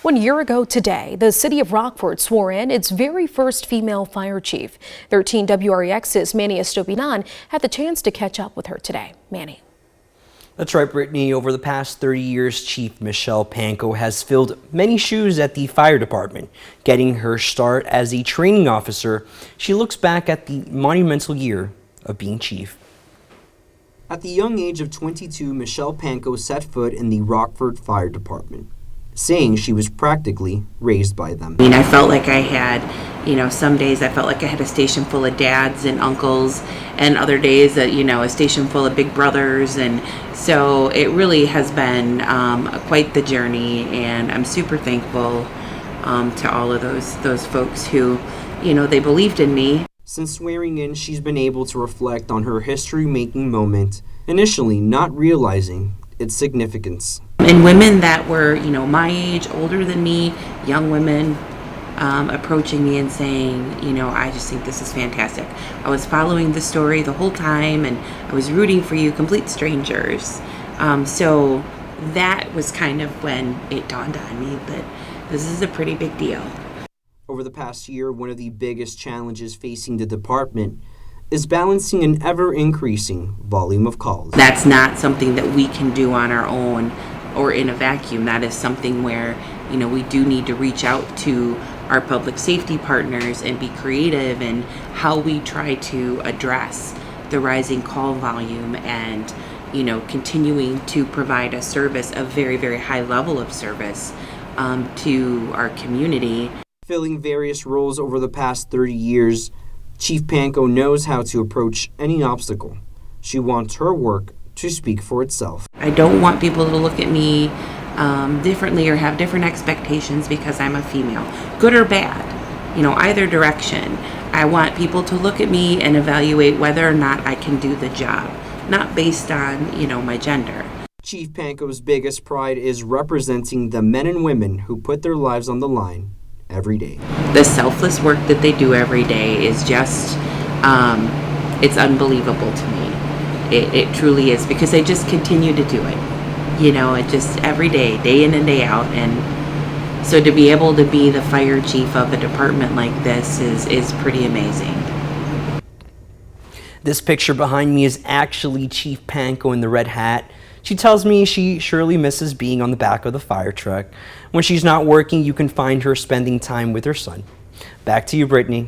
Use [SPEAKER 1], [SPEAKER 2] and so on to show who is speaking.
[SPEAKER 1] 1 year ago today, the city of Rockford swore in its very first female fire chief. 13 WREX's Manny Estopinan had the chance to catch up with her today. Manny.
[SPEAKER 2] That's right, Brittany. Over the past 30 years, Chief Michelle Pankow has filled many shoes at the fire department. Getting her start as a training officer, she looks back at the monumental year of being chief. At the young age of 22, Michelle Pankow set foot in the Rockford Fire Department, saying she was practically raised by them.
[SPEAKER 3] I felt like I had, some days I felt like I had a station full of dads and uncles, and other days that, a station full of big brothers. And so it really has been quite the journey, and I'm super thankful to all of those folks who, they believed in me.
[SPEAKER 2] Since swearing in, she's been able to reflect on her history-making moment, initially not realizing its significance.
[SPEAKER 3] And women that were, my age, older than me, young women, approaching me and saying, I just think this is fantastic. I was following the story the whole time, and I was rooting for you, complete strangers. So that was kind of when it dawned on me that this is a pretty big deal.
[SPEAKER 2] Over the past year, one of the biggest challenges facing the department is balancing an ever-increasing volume of calls.
[SPEAKER 3] That's not something that we can do on our own or in a vacuum. That is something where, we do need to reach out to our public safety partners and be creative in how we try to address the rising call volume and, continuing to provide a service, a very, very high level of service to our community.
[SPEAKER 2] Filling various roles over the past 30 years, Chief Pankow knows how to approach any obstacle. She wants her work to speak for itself.
[SPEAKER 3] I don't want people to look at me differently or have different expectations because I'm a female, good or bad, either direction. I want people to look at me and evaluate whether or not I can do the job, not based on, my gender.
[SPEAKER 2] Chief Pankow's biggest pride is representing the men and women who put their lives on the line every day.
[SPEAKER 3] The selfless work that they do every day is just, it's unbelievable to me. It truly is, because they just continue to do it. It just every day in and day out. And so to be able to be the fire chief of a department like this is pretty amazing.
[SPEAKER 2] This picture behind me is actually Chief Pankow in the red hat. She tells me she surely misses being on the back of the fire truck. When she's not working, you can find her spending time with her son. Back to you, Brittany.